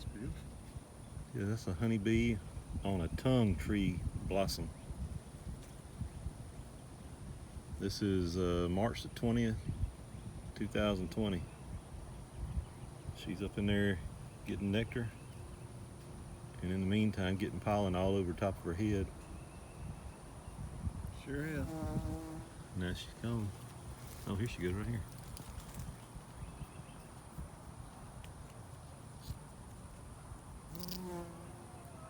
That's beautiful. Yeah, that's a honeybee on a tongue tree blossom. This is March the 20th, 2020. She's up in there getting nectar, and in the meantime getting pollen all over top of her head. Sure is. Now she's gone. Oh, here she goes right here.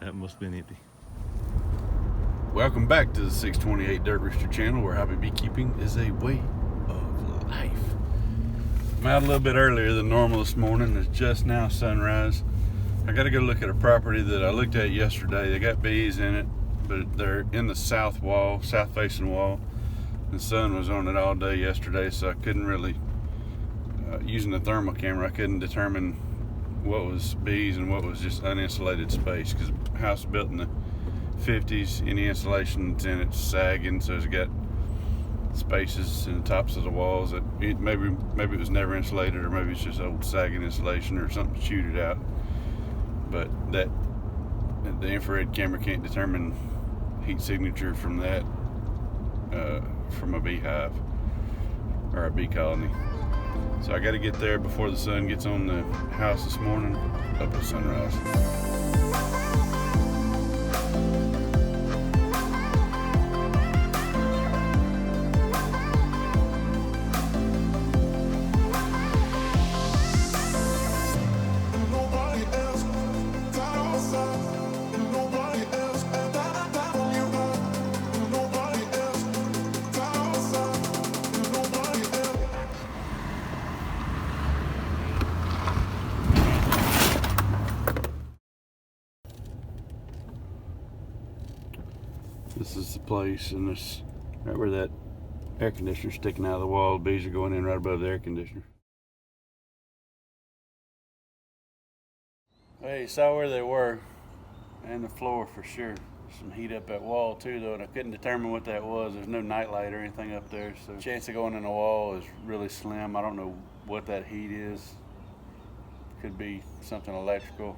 That must have been empty. Welcome back to the 628 Dirt Rooster channel, where hobby beekeeping is a way of life. I'm out a little bit earlier than normal this morning. It's just now sunrise. I got to go look at a property that I looked at yesterday. They got bees in it, but they're in the south facing wall. The sun was on it all day yesterday, so I couldn't really, using the thermal camera, I couldn't determine what was bees and what was just uninsulated space, because the house was built in the 50s. Any insulation that's in it's sagging, so it's got spaces in the tops of the walls that maybe it was never insulated, or maybe it's just old sagging insulation or something chewed it out. But the infrared camera can't determine heat signature from that, from a beehive or a bee colony. So I got to get there before the sun gets on the house this morning, up at sunrise. This is the place, and this right where that air conditioner's sticking out of the wall. The bees are going in right above the air conditioner. Hey, you saw where they were, and the floor for sure. Some heat up that wall too, though, and I couldn't determine what that was. There's no night light or anything up there, so the chance of going in the wall is really slim. I don't know what that heat is. Could be something electrical.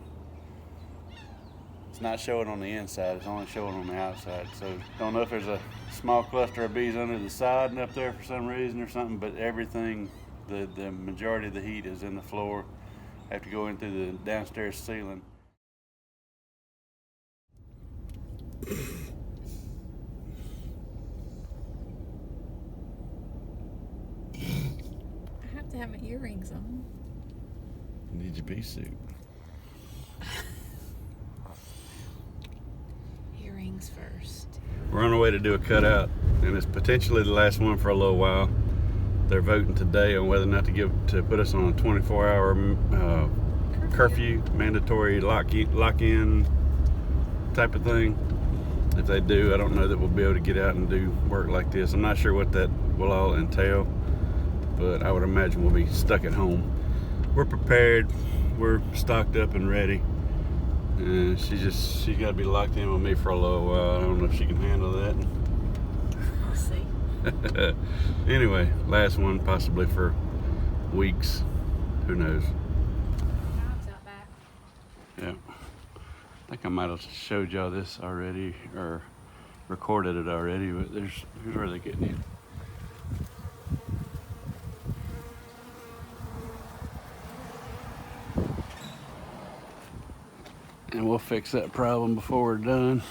It's not showing on the inside, it's only showing on the outside. So don't know if there's a small cluster of bees under the side and up there for some reason or something, but everything, the majority of the heat is in the floor. I have to go in through the downstairs ceiling. I have to have my earrings on. You need your bee suit. Earrings first. We're on our way to do a cutout, and it's potentially the last one for a little while. They're voting today on whether or not to put us on a 24-hour curfew, mandatory lock-in type of thing. If they do, I don't know that we'll be able to get out and do work like this. I'm not sure what that will all entail, but I would imagine we'll be stuck at home. We're prepared. We're stocked up and ready. And she's got to be locked in with me for a little while. I don't know if she can handle that. We'll see. Anyway, last one possibly for weeks. Who knows? Dogs out back. Yeah. I think I might have showed y'all this already or recorded it already, but here's where they're getting in. And we'll fix that problem before we're done.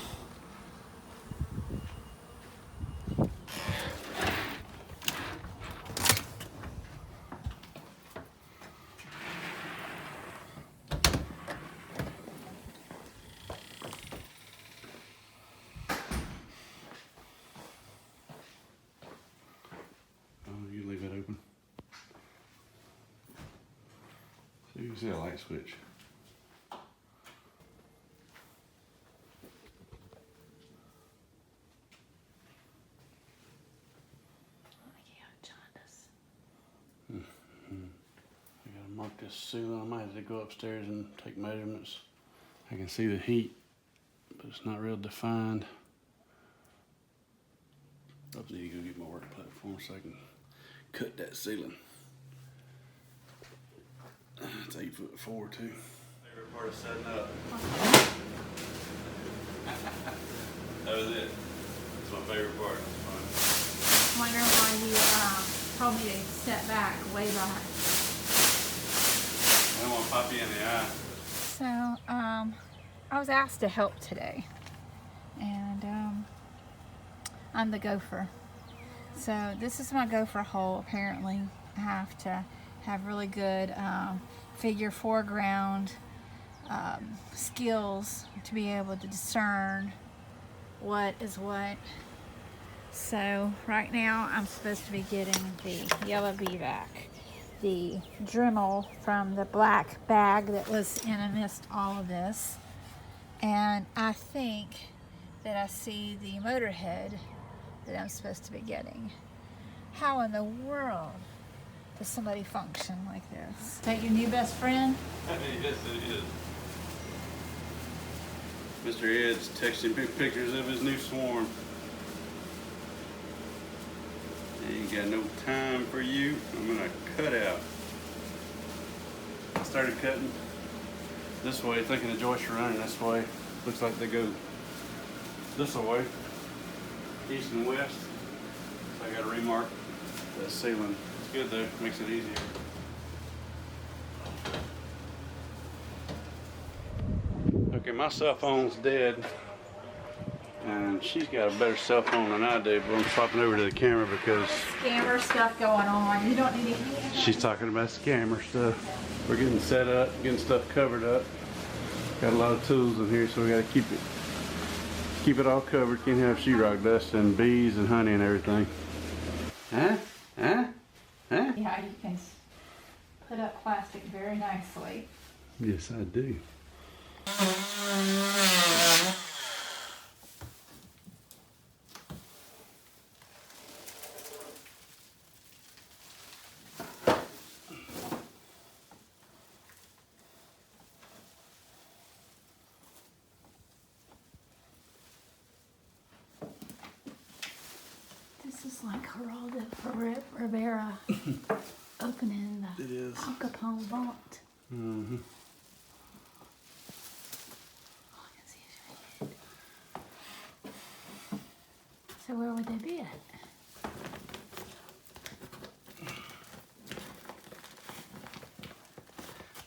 You leave it open. So you can see a light switch. I gotta mark this ceiling. I might have to go upstairs and take measurements. I can see the heat, but it's not real defined. I need to go get my work platform so I can cut that ceiling. It's 8'4" too. Hey Favorite part of setting up. That was it. That's my favorite part. It's I wonder why you told me to step back, way back. I don't want to pop you in the eye. So, I was asked to help today, and I'm the gopher. So this is my gopher hole. Apparently, I have to have really good figure foreground skills to be able to discern what is what. So right now I'm supposed to be getting the yellow bee back, the Dremel from the black bag that was in amidst all of this, and I think that I see the motor head that I'm supposed to be getting. How in the world does somebody function like this? Is that your new best friend? Yes, it is. Mr. Ed's texting big pictures of his new swarm. Ain't got no time for you. I'm gonna cut out. I started cutting this way, thinking the joists are running this way. Looks like they go this way, east and west. So I gotta remark the ceiling. It's good though, makes it easier. Okay, my cell phone's dead, and she's got a better cell phone than I do, but I'm swapping over to the camera because Scammer stuff going on. You don't need to. she's talking about scammer stuff. We're getting set up, getting stuff covered up. Got a lot of tools in here, so we gotta keep it all covered. Can't have sheetrock dust and bees and honey and everything. Huh? Huh? Huh? Yeah, you can put up plastic very nicely. Yes, I do. This is like Geraldo Rivera opening the It is. Al Capone vault. Mm-hmm. Oh, I can see his head. So where would they be at?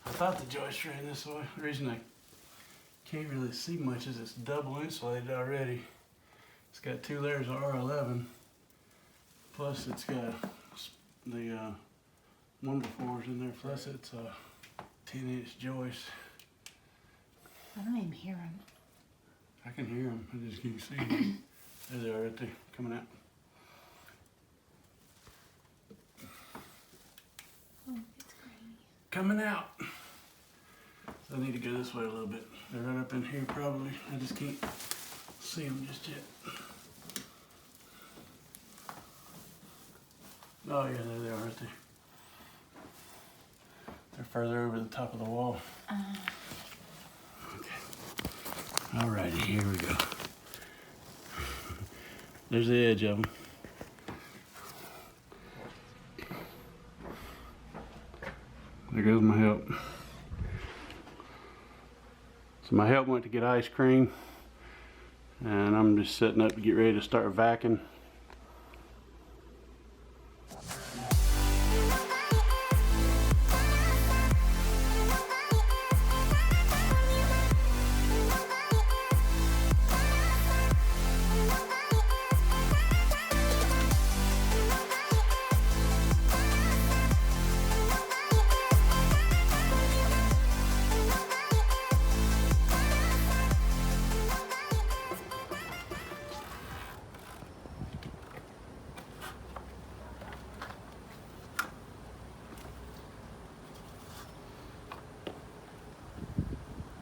I thought the joist ran this way. The reason I can't really see much is it's double insulated already. It's got 2 layers of R11. Plus it's got the one before's in there. Plus it's a 10-inch joist. I don't even hear him. I can hear them. I just can't see them. There they are right there, coming out. Oh, it's grainy. Coming out. So I need to go this way a little bit. They're right up in here probably. I just can't see them just yet. Oh yeah, there they are right there. They're further over the top of the wall. Okay. Alrighty, here we go. There's the edge of them. There goes my help. So my help went to get ice cream, and I'm just setting up to get ready to start vacuuming.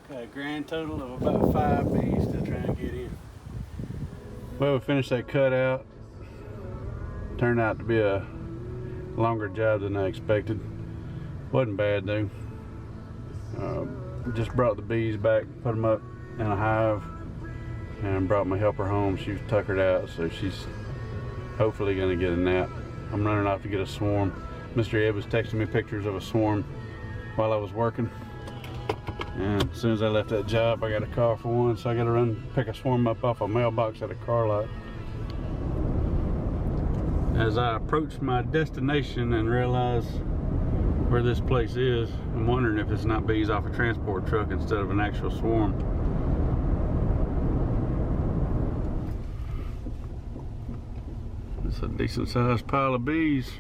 Got a grand total of about 5 bees still trying to get in. Well, we finished that cutout. Turned out to be a longer job than I expected. Wasn't bad though. Just brought the bees back, put them up in a hive, and brought my helper home. She was tuckered out, so she's hopefully gonna get a nap. I'm running off to get a swarm. Mr. Ed was texting me pictures of a swarm while I was working. And as soon as I left that job, I got a call for one, so I got to run pick a swarm up off a mailbox at a car lot. As I approach my destination and realize where this place is, I'm wondering if it's not bees off a transport truck instead of an actual swarm. It's a decent sized pile of bees.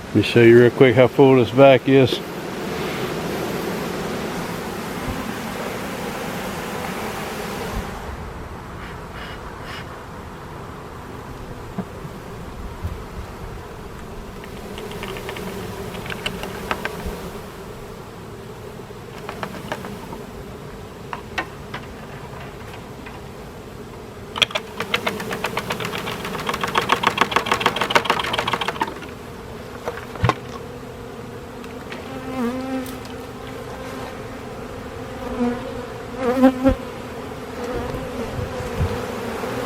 Let me show you real quick how full this vac is.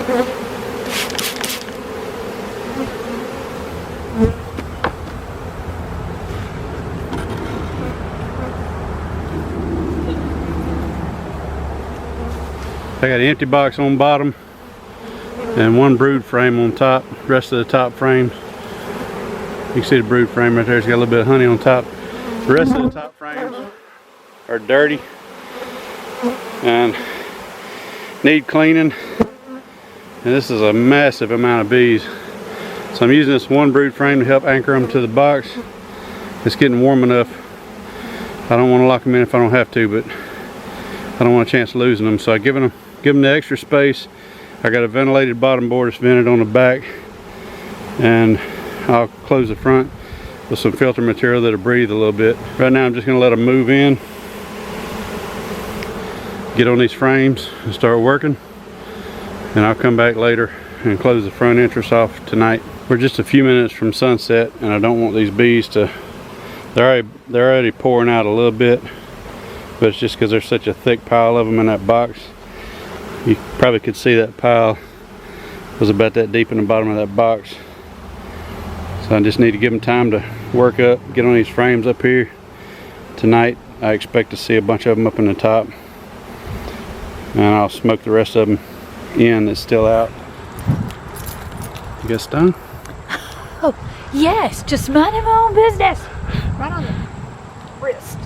I got an empty box on bottom and one brood frame on top. Rest of the top frame, you can see the brood frame right there. It's got a little bit of honey on top. The rest of the top frames are dirty and need cleaning. And this is a massive amount of bees. So I'm using this one brood frame to help anchor them to the box. It's getting warm enough. I don't want to lock them in if I don't have to, but I don't want a chance of losing them. So I give them the extra space. I got a ventilated bottom board that's vented on the back, and I'll close the front with some filter material that'll breathe a little bit. Right now I'm just going to let them move in, get on these frames and start working, and I'll come back later and close the front entrance off tonight. We're just a few minutes from sunset, and I don't want these bees to, they're already pouring out a little bit, but it's just because there's such a thick pile of them in that box. You probably could see that pile was about that deep in the bottom of that box. So I just need to give them time to work up, get on these frames up here. Tonight I expect to see a bunch of them up in the top, and I'll smoke the rest of them in that's still out. You got stung? Oh, yes, just minding my own business. Right on the wrist.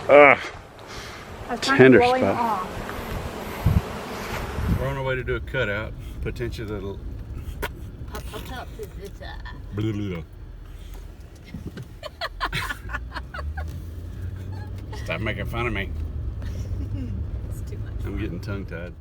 Ugh. I was trying Tender to blow him spot. off. We're on our way to do a cutout. Potentially that'll. Stop making fun of me. It's too much. I'm getting tongue-tied.